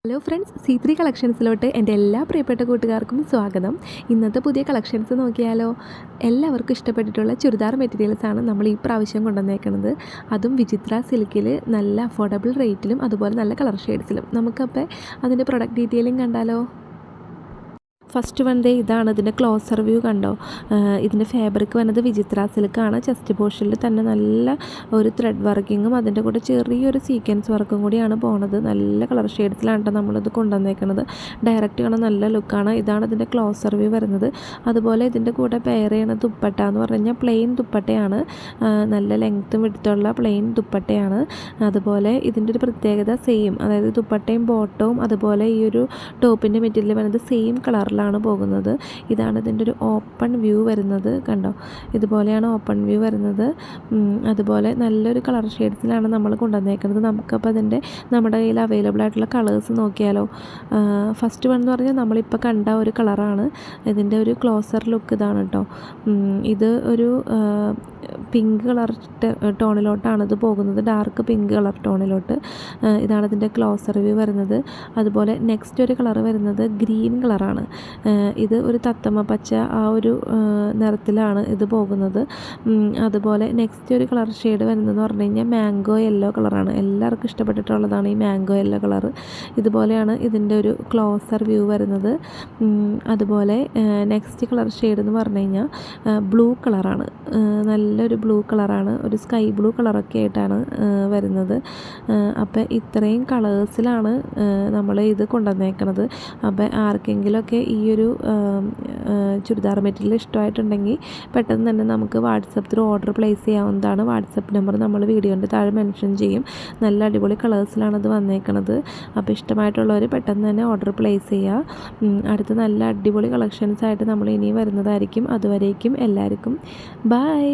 Hello friends, C3 കളക്ഷൻസിലോട്ട് എൻ്റെ എല്ലാ പ്രിയപ്പെട്ട കൂട്ടുകാർക്കും സ്വാഗതം. ഇന്നത്തെ പുതിയ കളക്ഷൻസ് നോക്കിയാലോ. എല്ലാവർക്കും ഇഷ്ടപ്പെട്ടിട്ടുള്ള ചുരിദാർ മെറ്റീരിയൽസാണ് നമ്മൾ ഈ പ്രാവശ്യം കൊണ്ടുവന്നേക്കുന്നത്. അതും വിചിത്ര സിൽക്കിൽ നല്ല അഫോർഡബിൾ റേറ്റിലും അതുപോലെ നല്ല കളർ ഷെയ്ഡ്സിലും. നമുക്കപ്പോൾ അതിൻ്റെ പ്രൊഡക്റ്റ് ഡീറ്റെയിലിംഗ് കണ്ടാലോ. ഫസ്റ്റ് വൺ ഇതാണ് ഇതിൻ്റെ ക്ലോസർ വ്യൂ കണ്ടോ. ഇതിൻ്റെ ഫാബ്രിക് വന്നത് വിചിത്ര സിൽക്കാണ്. ചെസ്റ്റ് പോർഷനിൽ തന്നെ നല്ല ഒരു ത്രെഡ് വർക്കിങ്ങും അതിൻ്റെ കൂടെ ചെറിയൊരു സീക്വൻസ് വർക്കും കൂടിയാണ് പോണത്. നല്ല കളർ ഷെയ്ഡ്സിലാണ് കേട്ടോ നമ്മളിത് കൊണ്ടുവന്നേക്കുന്നത്. ഡയറക്റ്റ് കാണാൻ നല്ല ലുക്കാണ്. ഇതാണ് ഇതിൻ്റെ ക്ലോസർ വ്യൂ വരുന്നത്. അതുപോലെ ഇതിൻ്റെ കൂടെ പെയർ ചെയ്യണ ദുപ്പട്ട എന്ന് പറഞ്ഞു കഴിഞ്ഞാൽ പ്ലെയിൻ ദുപ്പട്ടയാണ്. നല്ല ലെങ്ത്തും വിടുത്തുള്ള പ്ലെയിൻ ദുപ്പട്ടയാണ്. അതുപോലെ ഇതിൻ്റെ ഒരു പ്രത്യേകത സെയിം, അതായത് ദുപ്പട്ടയും ബോട്ടവും അതുപോലെ ഈ ഒരു ടോപ്പിൻ്റെ മെറ്റീരിയൽ വരുന്നത് സെയിം കളറിൽ പോകുന്നത്. ഇതാണ് ഇതിൻ്റെ ഒരു ഓപ്പൺ വ്യൂ വരുന്നത് കണ്ടോ. ഇതുപോലെയാണ് ഓപ്പൺ വ്യൂ വരുന്നത്. അതുപോലെ നല്ലൊരു കളർ ഷെയ്ഡ്സിലാണ് നമ്മൾ കൊണ്ടുവന്നേക്കുന്നത്. നമുക്കപ്പോൾ അതിൻ്റെ നമ്മുടെ കയ്യിൽ അവൈലബിൾ ആയിട്ടുള്ള കളേഴ്സ് നോക്കിയാലോ. ഫസ്റ്റ് വൺ എന്ന് പറഞ്ഞാൽ നമ്മളിപ്പോൾ കണ്ട ഒരു കളറാണ്. ഇതിൻ്റെ ഒരു ക്ലോസർ ലുക്ക് ഇതാണ് കേട്ടോ. ഇത് ഒരു പിങ്ക് കളർ ടോണിലോട്ടാണ് ഇത് പോകുന്നത്, ഡാർക്ക് പിങ്ക് കളർ ടോണിലോട്ട്. ഇതാണ് ഇതിൻ്റെ ക്ലോസർ വ്യൂ വരുന്നത്. അതുപോലെ നെക്സ്റ്റ് ഒരു കളർ വരുന്നത് ഗ്രീൻ കളറാണ്. ഇത് ഒരു തത്തമ്മ പച്ച ആ ഒരു നിറത്തിലാണ് ഇത് പോകുന്നത്. അതുപോലെ നെക്സ്റ്റ് ഒരു കളർ ഷെയ്ഡ് വരുന്നതെന്ന് പറഞ്ഞു കഴിഞ്ഞാൽ മാംഗോ യെല്ലോ കളറാണ്. എല്ലാവർക്കും ഇഷ്ടപ്പെട്ടിട്ടുള്ളതാണ് ഈ മാംഗോ യെല്ലോ കളറ്. ഇതുപോലെയാണ് ഇതിൻ്റെ ഒരു ക്ലോസർ വ്യൂ വരുന്നത്. അതുപോലെ നെക്സ്റ്റ് കളർ ഷെയ്ഡ് എന്ന് പറഞ്ഞു കഴിഞ്ഞാൽ ബ്ലൂ കളറാണ്. നല്ലൊരു ബ്ലൂ കളറാണ്, ഒരു സ്കൈ ബ്ലൂ കളറൊക്കെ ആയിട്ടാണ് വരുന്നത്. അപ്പോൾ ഇത്രയും കളേഴ്സിലാണ് നമ്മൾ ഇത് കൊണ്ടുവന്നേക്കണത്. അപ്പോൾ ആർക്കെങ്കിലുമൊക്കെ ഈ ഒരു ചുരിദാർ മെറ്റീരിയൽ ഇഷ്ടമായിട്ടുണ്ടെങ്കിൽ പെട്ടെന്ന് തന്നെ നമുക്ക് വാട്സപ്പ് ത്രൂ ഓർഡർ പ്ലേസ് ചെയ്യാവുന്നതാണ്. വാട്സപ്പ് നമ്പർ നമ്മൾ വീഡിയോൻ്റെ താഴെ മെൻഷൻ ചെയ്യും. നല്ല അടിപൊളി കളേഴ്സിലാണ് ഇത് വന്നേക്കണത്. അപ്പോൾ ഇഷ്ടമായിട്ടുള്ളവർ പെട്ടെന്ന് തന്നെ ഓർഡർ പ്ലേസ് ചെയ്യുക. അടുത്ത നല്ല അടിപൊളി കളക്ഷൻസായിട്ട് നമ്മൾ ഇനി വരുന്നതായിരിക്കും. അതുവരേക്കും എല്ലാവർക്കും ബൈ.